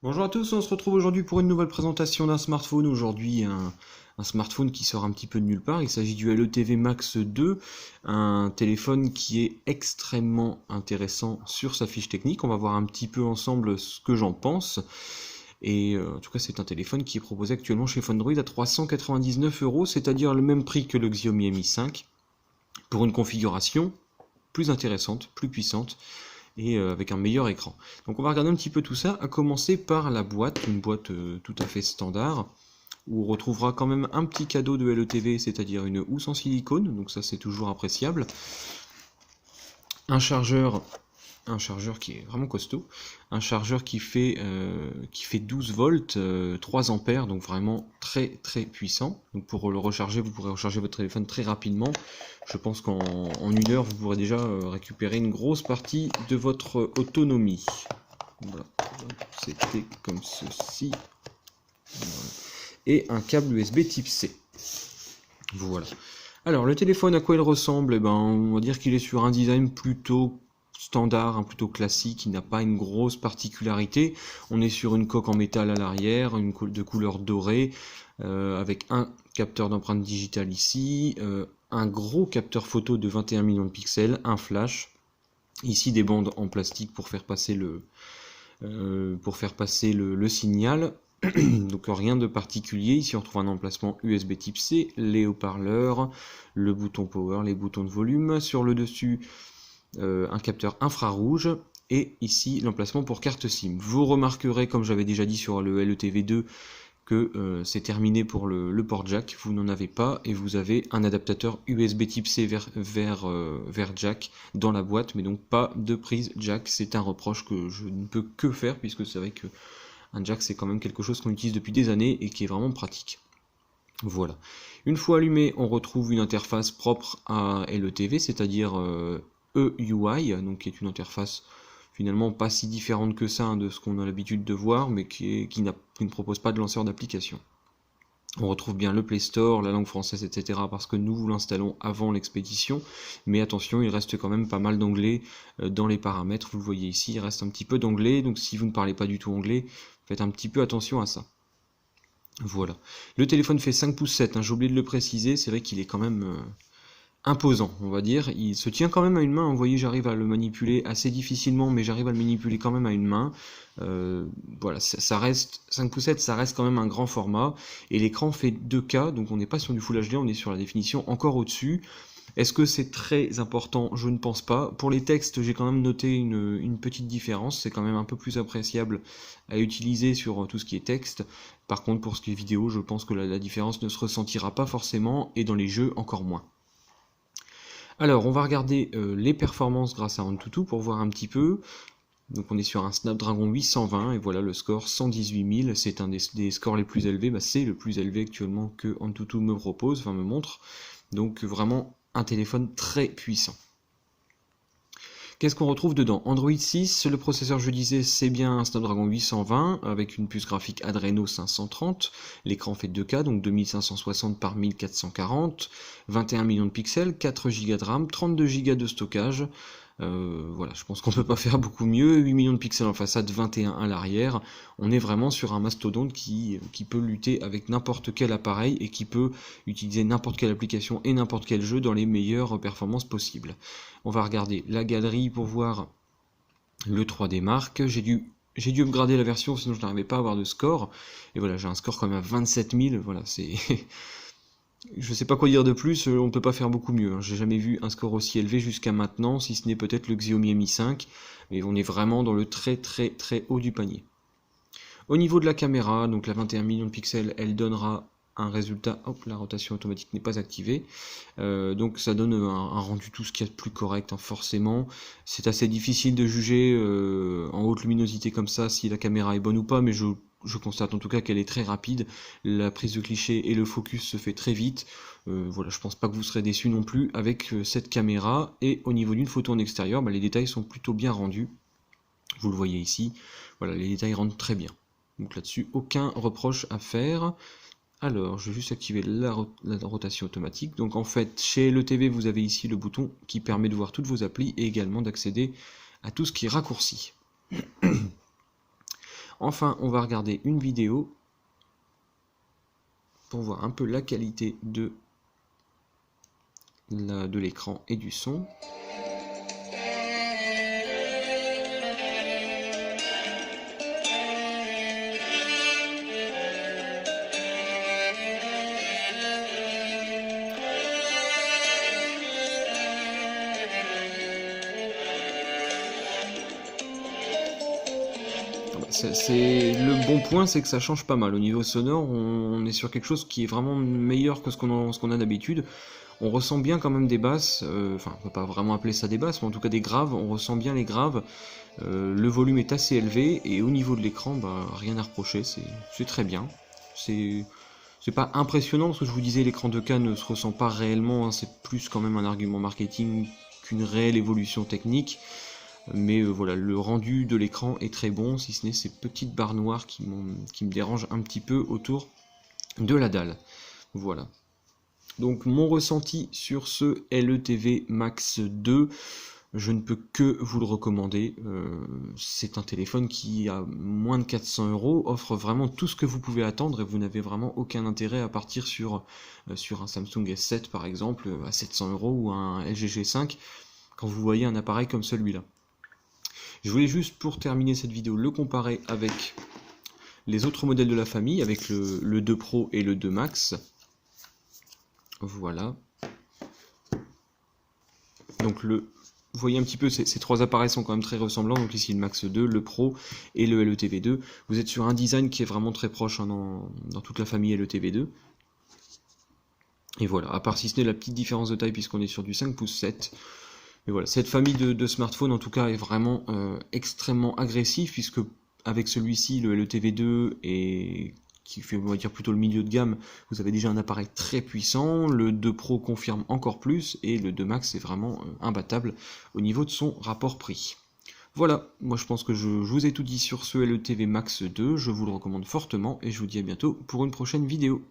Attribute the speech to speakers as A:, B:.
A: Bonjour à tous, on se retrouve aujourd'hui pour une nouvelle présentation d'un smartphone. Aujourd'hui, un smartphone qui sort un petit peu de nulle part. Il s'agit du LETV Max 2, un téléphone qui est extrêmement intéressant sur sa fiche technique. On va voir un petit peu ensemble ce que j'en pense. Et en tout cas, c'est un téléphone qui est proposé actuellement chez Fundroid à 399 €, c'est-à-dire le même prix que le Xiaomi Mi 5, pour une configuration plus intéressante, plus puissante, et avec un meilleur écran. Donc on va regarder un petit peu tout ça, à commencer par la boîte, une boîte tout à fait standard, où on retrouvera quand même un petit cadeau de LETV, c'est-à-dire une housse en silicone, donc ça c'est toujours appréciable. Un chargeur qui est vraiment costaud, un chargeur qui fait 12 volts, 3 ampères, donc vraiment très très puissant. Donc pour le recharger, vous pourrez recharger votre téléphone très rapidement. Je pense qu'en une heure, vous pourrez déjà récupérer une grosse partie de votre autonomie. Voilà, c'était comme ceci. Voilà. Et un câble USB type C. Voilà. Alors, le téléphone, à quoi il ressemble? Eh ben, on va dire qu'il est sur un design plutôt standard, plutôt classique, il n'a pas une grosse particularité. On est sur une coque en métal à l'arrière, de couleur dorée, avec un capteur d'empreinte digitale ici, un gros capteur photo de 21 millions de pixels, un flash, ici des bandes en plastique pour faire passer le signal. Donc rien de particulier, ici on trouve un emplacement USB type C, les haut-parleurs, le bouton power, les boutons de volume, sur le dessus un capteur infrarouge, et ici l'emplacement pour carte SIM. Vous remarquerez, comme j'avais déjà dit sur le LETV2, que c'est terminé pour le port jack, vous n'en avez pas, et vous avez un adaptateur USB type C vers jack dans la boîte, mais donc pas de prise jack. C'est un reproche que je ne peux que faire, puisque c'est vrai que un jack c'est quand même quelque chose qu'on utilise depuis des années et qui est vraiment pratique. Voilà. Une fois allumé, on retrouve une interface propre à LETV, c'est-à-dire EUI, donc qui est une interface finalement pas si différente que ça de ce qu'on a l'habitude de voir, mais qui ne propose pas de lanceur d'application. On retrouve bien le Play Store, la langue française, etc. parce que nous l'installons avant l'expédition, mais attention, il reste quand même pas mal d'anglais dans les paramètres. Vous le voyez ici, il reste un petit peu d'anglais, donc si vous ne parlez pas du tout anglais, faites un petit peu attention à ça. Voilà. Le téléphone fait 5 pouces 7, j'ai oublié de le préciser, c'est vrai qu'il est quand même imposant, on va dire. Il se tient quand même à une main, vous voyez, j'arrive à le manipuler assez difficilement, mais j'arrive à le manipuler quand même à une main. Voilà, ça reste 5 pouces 7, ça reste quand même un grand format, et l'écran fait 2K, donc on n'est pas sur du Full HD, on est sur la définition encore au-dessus. Est-ce que c'est très important? Je ne pense pas. Pour les textes, j'ai quand même noté une petite différence, c'est quand même un peu plus appréciable à utiliser sur tout ce qui est texte. Par contre, pour ce qui est vidéo, je pense que la différence ne se ressentira pas forcément, et dans les jeux encore moins. Alors, on va regarder les performances grâce à AnTuTu pour voir un petit peu. Donc on est sur un Snapdragon 820, et voilà le score 118 000, c'est un des scores les plus élevés, c'est le plus élevé actuellement que AnTuTu me propose, enfin me montre. Donc vraiment un téléphone très puissant. Qu'est-ce qu'on retrouve dedans? Android 6, le processeur, je disais, c'est bien un Snapdragon 820 avec une puce graphique Adreno 530. L'écran fait 2K, donc 2560 par 1440, 21 millions de pixels, 4 Go de RAM, 32 Go de stockage. Voilà, je pense qu'on ne peut pas faire beaucoup mieux. 8 millions de pixels en façade, 21 à l'arrière. On est vraiment sur un mastodonte qui peut lutter avec n'importe quel appareil et qui peut utiliser n'importe quelle application et n'importe quel jeu dans les meilleures performances possibles. On va regarder la galerie pour voir le 3D Mark. J'ai dû upgrader la version, sinon je n'arrivais pas à avoir de score. Et voilà, j'ai un score quand même à 27 000. Voilà, c'est... Je sais pas quoi dire de plus, on ne peut pas faire beaucoup mieux. J'ai jamais vu un score aussi élevé jusqu'à maintenant, si ce n'est peut-être le Xiaomi Mi 5, mais on est vraiment dans le très très très haut du panier. Au niveau de la caméra, donc la 21 millions de pixels, elle donnera un résultat, hop, la rotation automatique n'est pas activée, donc ça donne un rendu tout ce qu'il y a de plus correct, forcément. C'est assez difficile de juger en haute luminosité comme ça si la caméra est bonne ou pas, mais je constate en tout cas qu'elle est très rapide, la prise de cliché et le focus se fait très vite. Voilà, je pense pas que vous serez déçus non plus avec cette caméra. Et au niveau d'une photo en extérieur, les détails sont plutôt bien rendus. Vous le voyez ici, voilà, les détails rendent très bien. Donc là-dessus, aucun reproche à faire. Alors, je vais juste activer la rotation automatique. Donc en fait, chez LETV, vous avez ici le bouton qui permet de voir toutes vos applis et également d'accéder à tout ce qui est raccourci. Enfin, on va regarder une vidéo pour voir un peu la qualité de l'écran et du son. Le bon point, c'est que ça change pas mal. Au niveau sonore, on est sur quelque chose qui est vraiment meilleur que ce qu'on a d'habitude. On ressent bien quand même des basses, enfin on peut pas vraiment appeler ça des basses, mais en tout cas des graves, on ressent bien les graves. Le volume est assez élevé, et au niveau de l'écran, bah, rien à reprocher, c'est très bien. C'est pas impressionnant, parce que je vous disais, l'écran 2K ne se ressent pas réellement, hein, c'est plus quand même un argument marketing qu'une réelle évolution technique. Mais voilà, le rendu de l'écran est très bon, si ce n'est ces petites barres noires qui me dérangent un petit peu autour de la dalle. Voilà. Donc mon ressenti sur ce LETV Max 2, je ne peux que vous le recommander. C'est un téléphone qui, à moins de 400 €, offre vraiment tout ce que vous pouvez attendre, et vous n'avez vraiment aucun intérêt à partir sur un Samsung S7 par exemple, à 700 € ou un LG G5, quand vous voyez un appareil comme celui-là. Je voulais juste, pour terminer cette vidéo, le comparer avec les autres modèles de la famille, avec le 2 Pro et le 2 Max. Voilà. Donc vous voyez un petit peu, ces trois appareils sont quand même très ressemblants. Donc ici le Max 2, le Pro et le LETV 2. Vous êtes sur un design qui est vraiment très proche, hein, dans toute la famille LETV 2. Et voilà, à part si ce n'est la petite différence de taille, puisqu'on est sur du 5 pouces 7. Mais voilà, cette famille de smartphones en tout cas est vraiment extrêmement agressive, puisque avec celui-ci, le LETV 2, qui fait, on va dire, plutôt le milieu de gamme, vous avez déjà un appareil très puissant. Le 2 Pro confirme encore plus, et le 2 Max est vraiment imbattable au niveau de son rapport prix. Voilà, moi je pense que je vous ai tout dit sur ce LETV Max 2, je vous le recommande fortement, et je vous dis à bientôt pour une prochaine vidéo.